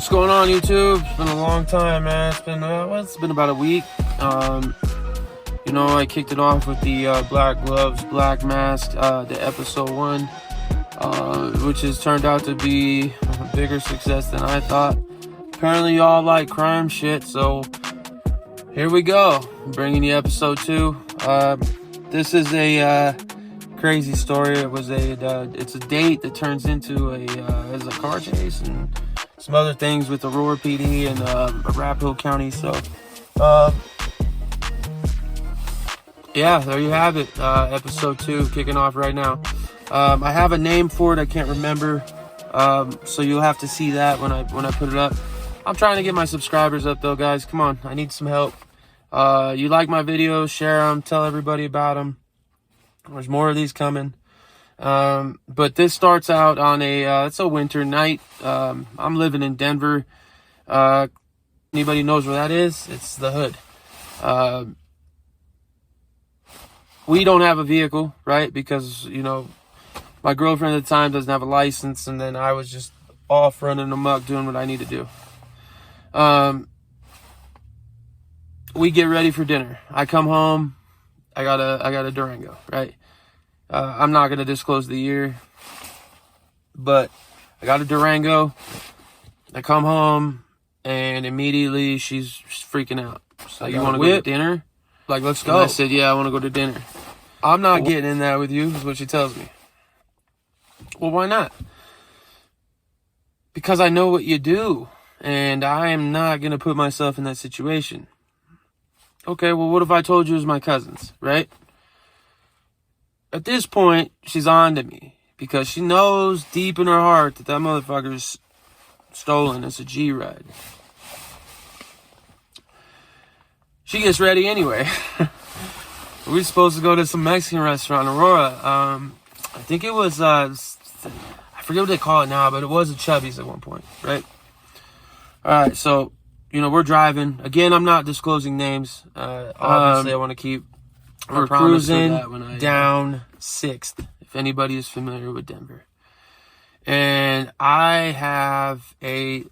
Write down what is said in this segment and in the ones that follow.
going on, YouTube? It's been a long time, man. It's been about a week. I kicked it off with the Black Gloves, Black Mask, the episode 1, which has turned out to be a bigger success than I thought. Apparently y'all like crime shit, so here we go. I'm bringing you episode 2. This is a crazy story. It's a date that turns into a car chase and some other things with Aurora PD and Arapahoe County. So yeah, there you have it. Episode 2 kicking off right now. I have a name for it. I can't remember. So you'll have to see that when I put it up. I'm trying to get my subscribers up though, guys. Come on, I need some help. You like my videos, share them, tell everybody about them. There's more of these coming. But this starts out on it's a winter night. I'm living in Denver. Anybody knows where that is? It's the hood. We don't have a vehicle, right? Because, my girlfriend at the time doesn't have a license, and then I was just off running amok doing what I need to do. We get ready for dinner. I come home. I got a Durango, right? I'm not gonna disclose the year, but I got a Durango. I come home and immediately she's freaking out. So you want to go to dinner? Like, let's go. And I said, yeah, I want to go to dinner. I'm not getting in that with you, is what she tells me. Well, why not? Because I know what you do, and I am not gonna put myself in that situation. Okay, well, what if I told you it was my cousins, right? At this point, she's on to me because she knows deep in her heart that motherfucker's stolen. It's a G-ride. She gets ready anyway. We're supposed to go to some Mexican restaurant in Aurora. I think it was, I forget what they call it now, but it was a Chubby's at one point, right? All right, so, we're driving. Again, I'm not disclosing names. Obviously, I want to keep... We're cruising down 6th, if anybody is familiar with Denver. And I have a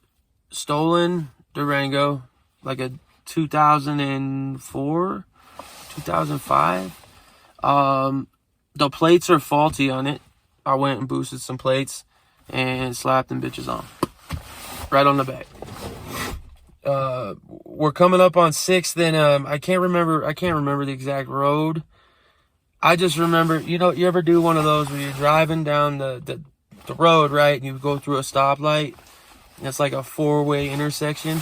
stolen Durango, like a 2004, 2005. The plates are faulty on it. I went and boosted some plates and slapped them bitches on. Right on the back. We're coming up on 6th, and I can't remember the exact road. I just remember, you ever do one of those where you're driving down the road, right, and you go through a stoplight, and it's like a 4-way intersection,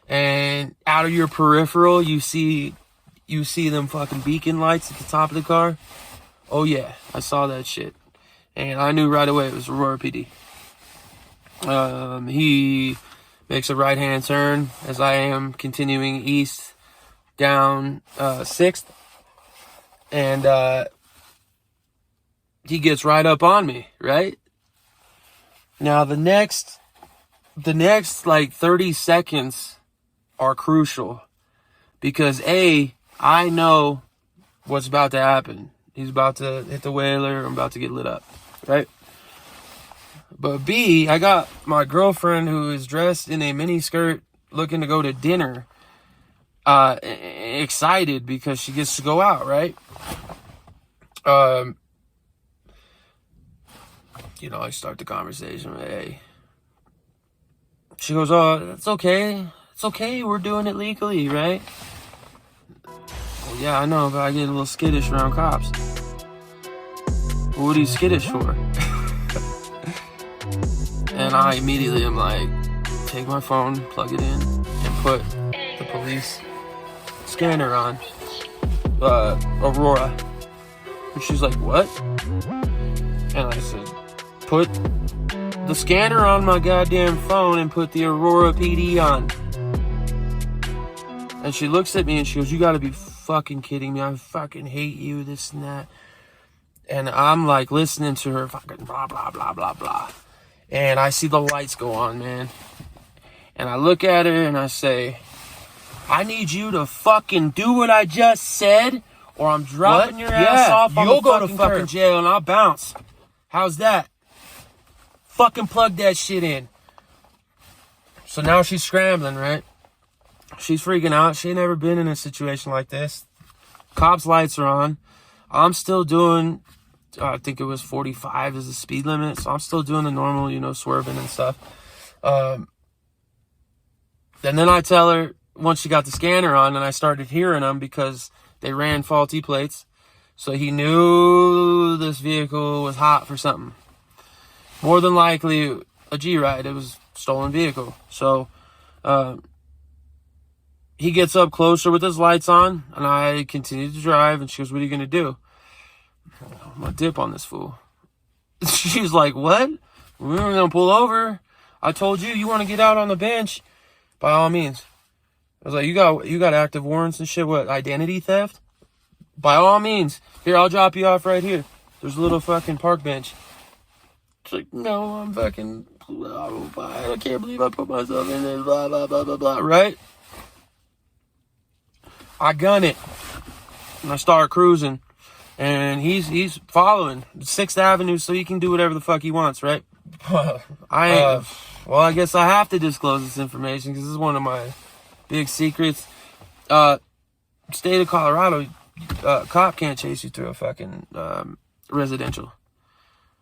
and out of your peripheral you see them fucking beacon lights at the top of the car. Oh yeah, I saw that shit, and I knew right away it was Aurora PD. He makes a right-hand turn as I am continuing east down 6th. And he gets right up on me, right? Now, the next like 30 seconds are crucial. Because A, I know what's about to happen. He's about to hit the whaler. I'm about to get lit up, right? But B, I got my girlfriend who is dressed in a mini skirt looking to go to dinner, excited because she gets to go out, right? I start the conversation with, hey. She goes, oh, it's okay. It's okay. We're doing it legally, right? Well, yeah, I know, but I get a little skittish around cops. Well, what are you skittish for? And I immediately am like, take my phone, plug it in, and put the police scanner on Aurora. And she's like, what? And I said, put the scanner on my goddamn phone and put the Aurora PD on. And she looks at me and she goes, you gotta be fucking kidding me. I fucking hate you, this and that. And I'm like listening to her fucking blah, blah, blah, blah, blah. And I see the lights go on, man. And I look at her and I say, I need you to fucking do what I just said, or I'm dropping your ass off on the fucking jail and I'll bounce. How's that? Fucking plug that shit in. So now she's scrambling, right? She's freaking out. She ain't never been in a situation like this. Cops' lights are on. I'm still doing, I think it was 45 is the speed limit. So I'm still doing the normal, you know, swerving and stuff. And then I tell her, once she got the scanner on, and I started hearing them because they ran faulty plates. So he knew this vehicle was hot for something. More than likely a G-ride. It was a stolen vehicle. So he gets up closer with his lights on, and I continue to drive, and she goes, what are you going to do? I'm going to dip on this fool. She's like, what? We were going to pull over. I told you, you want to get out on the bench? By all means. I was like, you got active warrants and shit, what, identity theft? By all means. Here, I'll drop you off right here. There's a little fucking park bench. It's like, no, I'm fucking, I can't believe I put myself in this, blah, blah, blah, blah, blah, right? I gun it, and I start cruising, and he's following 6th Avenue so he can do whatever the fuck he wants, right? Well, I guess I have to disclose this information because this is one of my big secrets. State of Colorado, cop can't chase you through a fucking residential.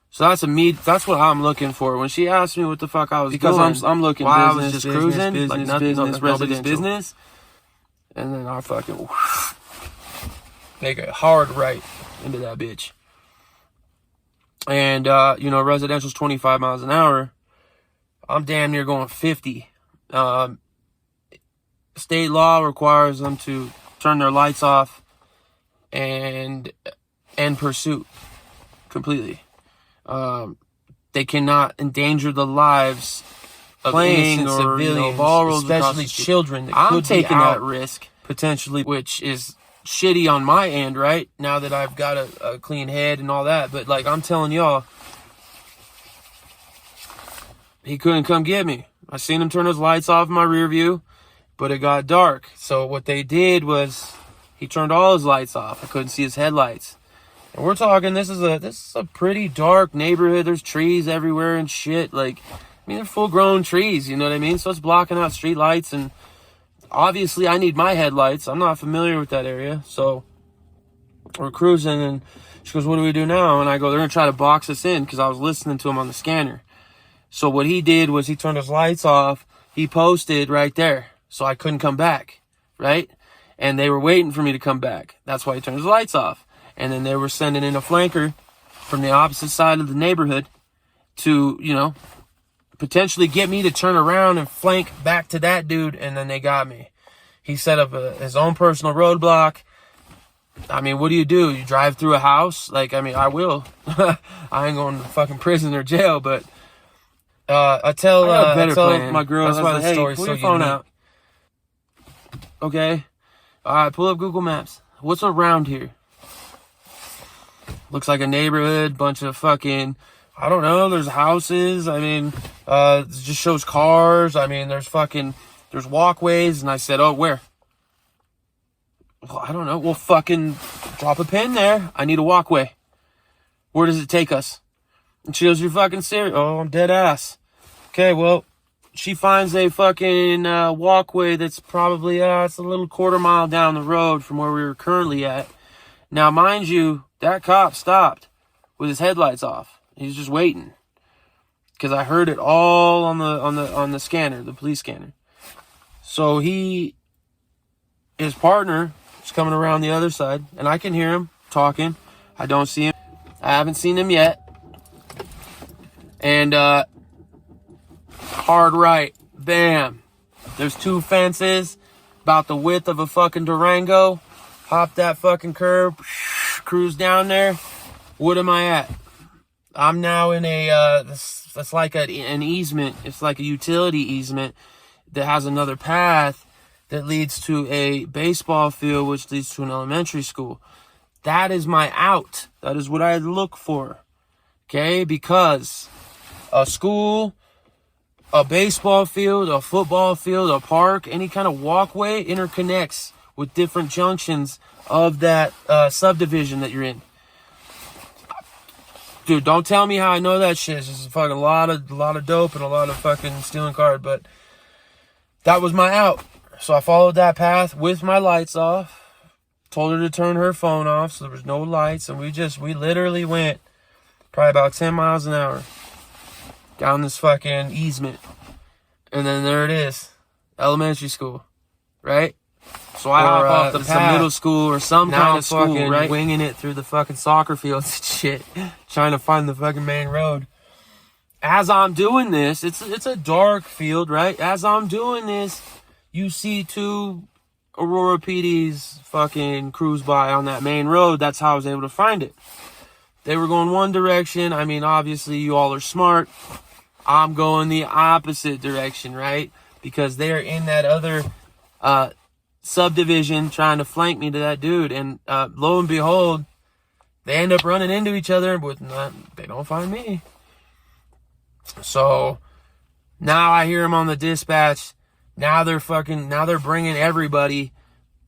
So that's what I'm looking for. When she asked me what the fuck I was doing, because I'm looking why business, I was just cruising, business, like nothing, residential business. And then I fucking make a hard right into that bitch. And, you know, residential's 25 miles an hour. I'm damn near going 50. State law requires them to turn their lights off and end pursuit completely. They cannot endanger the lives of innocent civilians, especially children. I'm taking that risk potentially, which is shitty on my end, right? Now that I've got a clean head and all that, but like I'm telling y'all, he couldn't come get me. I seen him turn his lights off in my rear view, but it got dark. So what they did was he turned all his lights off. I couldn't see his headlights. And we're talking, this is a pretty dark neighborhood. There's trees everywhere and shit. Like, I mean, they're full-grown trees, you know what I mean? So it's blocking out street lights, and obviously I need my headlights. I'm not familiar with that area. So we're cruising, and she goes, what do we do now? And I go, they're going to try to box us in, because I was listening to him on the scanner. So what he did was he turned his lights off. He posted right there, so I couldn't come back, right? And they were waiting for me to come back. That's why he turned his lights off. And then they were sending in a flanker from the opposite side of the neighborhood to, you know, potentially get me to turn around and flank back to that dude, and then they got me. He set up his own personal roadblock. I mean, what do? You drive through a house? Like, I mean, I will. I ain't going to fucking prison or jail, but I tell my girl, that's why the story's so phone out. Okay. All right, pull up Google Maps. What's around here? Looks like a neighborhood, bunch of fucking, I don't know, there's houses. I mean, it just shows cars. I mean, there's walkways. And I said, oh, where? Well, I don't know. Well, fucking drop a pin there. I need a walkway. Where does it take us? And she goes, you're fucking serious? Oh, I'm dead ass. Okay, well, she finds a fucking walkway that's probably, it's a little quarter mile down the road from where we were currently at. Now, mind you, that cop stopped with his headlights off. He's just waiting, because I heard it all on the scanner, the police scanner. So his partner is coming around the other side, and I can hear him talking. I don't see him. I haven't seen him yet. And hard right, bam. There's 2 fences, about the width of a fucking Durango. Hop that fucking curb, cruise down there. What am I at? I'm now in that's like an easement. It's like a utility easement that has another path that leads to a baseball field, which leads to an elementary school. That is my out. That is what I look for. Okay? Because a school, a baseball field, a football field, a park, any kind of walkway interconnects with different junctions of that subdivision that you're in. Dude, don't tell me how I know that shit. It's just fucking a lot of dope and a lot of fucking stealing cars. But that was my out. So I followed that path with my lights off. Told her to turn her phone off so there was no lights. And we literally went probably about 10 miles an hour down this fucking easement. And then there it is. Elementary school. Right? So I hop off the path. Middle school or some kind of school, right? Winging it through the fucking soccer fields and shit. Trying to find the fucking main road. As I'm doing this, it's a dark field, right? As I'm doing this, you see two Aurora PDs fucking cruise by on that main road. That's how I was able to find it. They were going one direction. I mean, obviously, you all are smart. I'm going the opposite direction, right? Because they're in that other subdivision trying to flank me to that dude. And lo and behold, they end up running into each other, but they don't find me. So now I hear them on the dispatch. Now they're bringing everybody,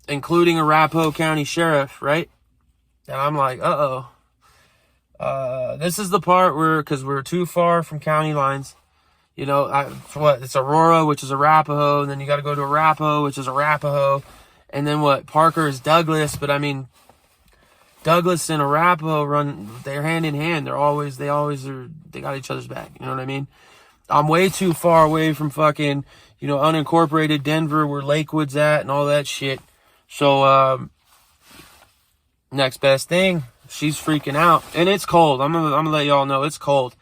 including Arapahoe County Sheriff, right? And I'm like, this is the part where, because we're too far from county lines, you know, it's Aurora, which is Arapahoe, and then you got to go to Arapahoe, which is Arapahoe, and then Parker is Douglas, but I mean, Douglas and Arapahoe they're hand in hand. They got each other's back. You know what I mean? I'm way too far away from fucking, you know, unincorporated Denver where Lakewood's at and all that shit. So, next best thing, she's freaking out. And it's cold. I'm gonna let y'all know it's cold.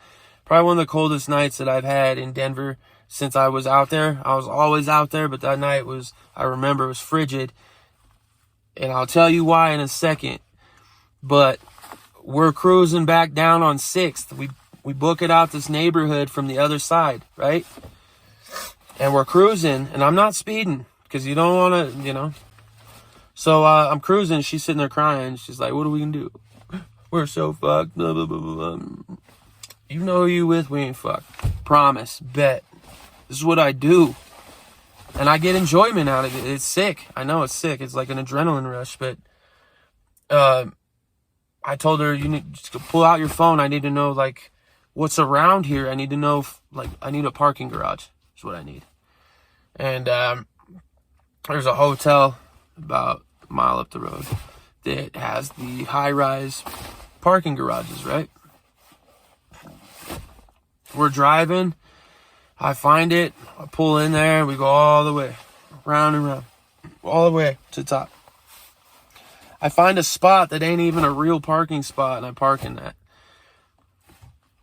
Probably one of the coldest nights that I've had in Denver since I was out there. I was always out there, but that night I remember it was frigid. And I'll tell you why in a second. But we're cruising back down on 6th. We book it out this neighborhood from the other side, right? And we're cruising, and I'm not speeding because you don't want to, you know. So I'm cruising. She's sitting there crying. She's like, "What are we gonna do? We're so fucked." Blah, blah, blah, blah, blah. You know who you with? We ain't fucked. Promise. Bet. This is what I do, and I get enjoyment out of it. It's sick. I know it's sick. It's like an adrenaline rush, but I told her, you need to pull out your phone. I need to know, like, what's around here. I need to know, like, I need a parking garage is what I need. And there's a hotel about a mile up the road that has the high-rise parking garages, right? We're driving. I find it. I pull in there. We go all the way, round and round, all the way to the top. I find a spot that ain't even a real parking spot, and I park in that.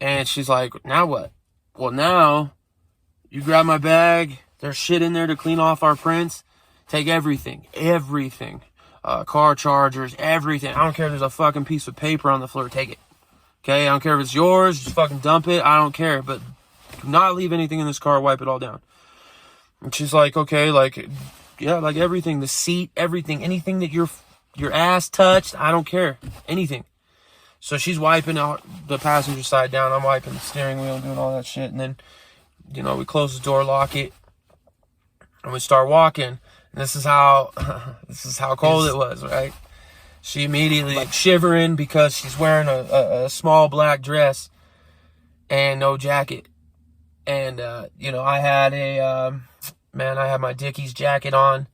And she's like, "Now what?" Well, now you grab my bag. There's shit in there to clean off our prints. Take everything. Car chargers, everything. I don't care if there's a fucking piece of paper on the floor. Take it. Okay? I don't care if it's yours. Just fucking dump it. I don't care. But do not leave anything in this car. Wipe it all down. And she's like, okay, like, yeah, like everything. The seat, everything. Anything that your ass touched, I don't care. Anything. So she's wiping out the passenger side down. I'm wiping the steering wheel, doing all that shit. And then, you know, we close the door, lock it, and we start walking. And this is how cold it was, right? She immediately, like, shivering because she's wearing a small black dress and no jacket. And, you know, I had I had my Dickies jacket on,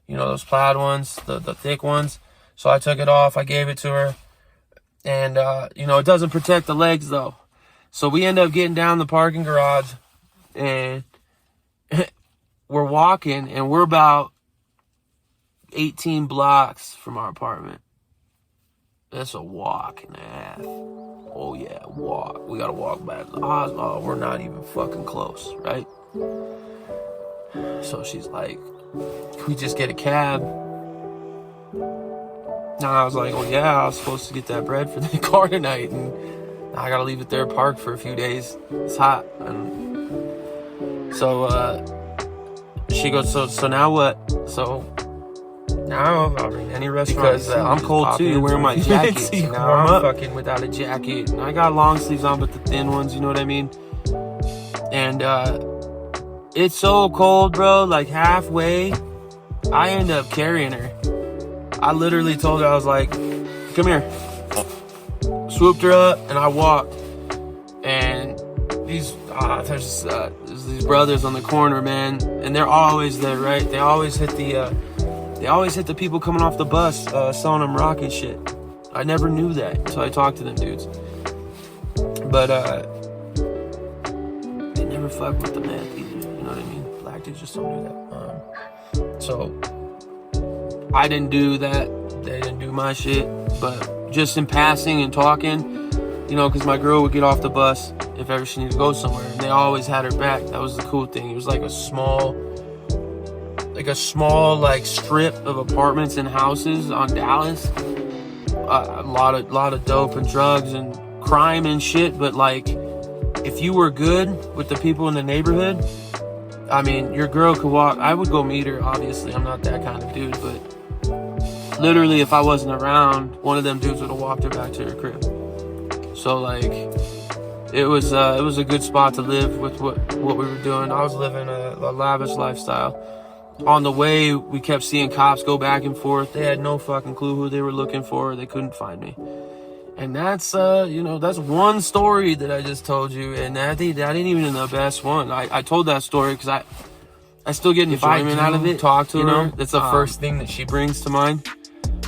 you know, those plaid ones, the thick ones. So I took it off. I gave it to her. And, you know, it doesn't protect the legs, though. So we end up getting down the parking garage, and we're walking, and we're about 18 blocks from our apartment. That's a walk and a half. Oh, yeah, walk. We got to walk back to the hospital. We're not even fucking close, right? So she's like, "Can we just get a cab?" And I was like, "Well, yeah, I was supposed to get that bread for the car tonight, and I gotta leave it there parked for a few days. It's hot." And so she goes, so now what? So now I mean, any restaurant, because I'm cold too. You're wearing my jacket. So now I'm fucking without a jacket. And I got long sleeves on, but the thin ones, you know what I mean? And it's so cold, bro. Like halfway, I end up carrying her. I literally told her, I was like, "Come here." Swooped her up, and I walked. And there's these brothers on the corner, man, and they're always there, right? They always hit the people coming off the bus, selling them rock and shit. I never knew that until I talked to them dudes. But they never fuck with the meth either. You know what I mean? Black dudes just don't do that. So I didn't do that. They didn't do my shit. But just in passing and talking, you know, because my girl would get off the bus if ever she needed to go somewhere, and they always had her back. That was the cool thing. It was like a small strip of apartments and houses on Dallas. A lot of dope and drugs and crime and shit. But like, if you were good with the people in the neighborhood, I mean, your girl could walk. I would go meet her. Obviously, I'm not that kind of dude, but literally, if I wasn't around, one of them dudes would have walked her back to her crib. So like, it was a good spot to live with what we were doing. I was living a lavish lifestyle. On the way, we kept seeing cops go back and forth. They had no fucking clue who they were looking for. They couldn't find me. And that's, that's one story that I just told you. And that ain't even the best one. I told that story because I still get enjoyment out of it. Talk to her. That's the first thing that she brings to mind.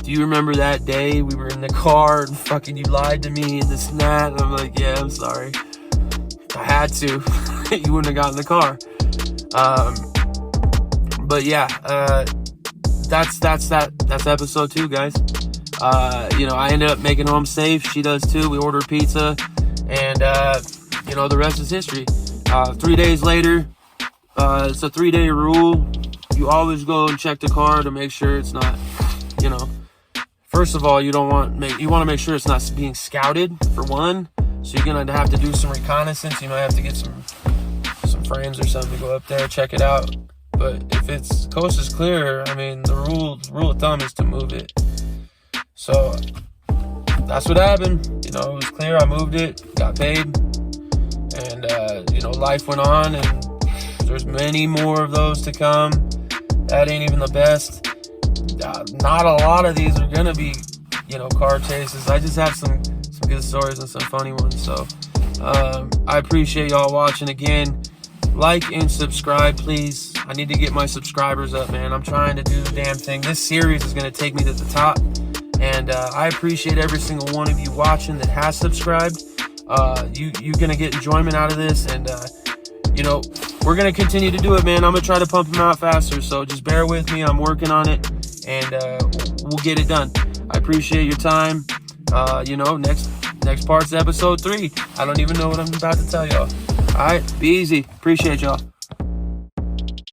Do you remember that day we were in the car and fucking you lied to me and this and that? And I'm like, yeah, I'm sorry. I had to. You wouldn't have gotten in the car. But yeah, that's episode 2, guys. I ended up making home safe. She does too. We ordered pizza, and the rest is history. 3 days later, it's a 3-day rule. You always go and check the car to make sure it's not, First of all, you want to make sure it's not being scouted, for one. So you're gonna have to do some reconnaissance. You might have to get some frames or something to go up there, check it out. But if it's coast is clear, I mean, the rule of thumb is to move it. So that's what happened. It was clear. I moved it, got paid, and life went on. And there's many more of those to come. That ain't even the best. Not a lot of these are gonna be, car chases. I just have some good stories and some funny ones. So I appreciate y'all watching again. Like and subscribe, please. I need to get my subscribers up, man. I'm trying to do the damn thing. This series is gonna take me to the top, and I appreciate every single one of you watching that has subscribed. You're gonna get enjoyment out of this, and we're gonna continue to do it, man. I'm gonna try to pump them out faster, so just bear with me. I'm working on it, and we'll get it done. I appreciate your time. Next part's episode 3. I don't even know what I'm about to tell y'all. All right, be easy. Appreciate y'all.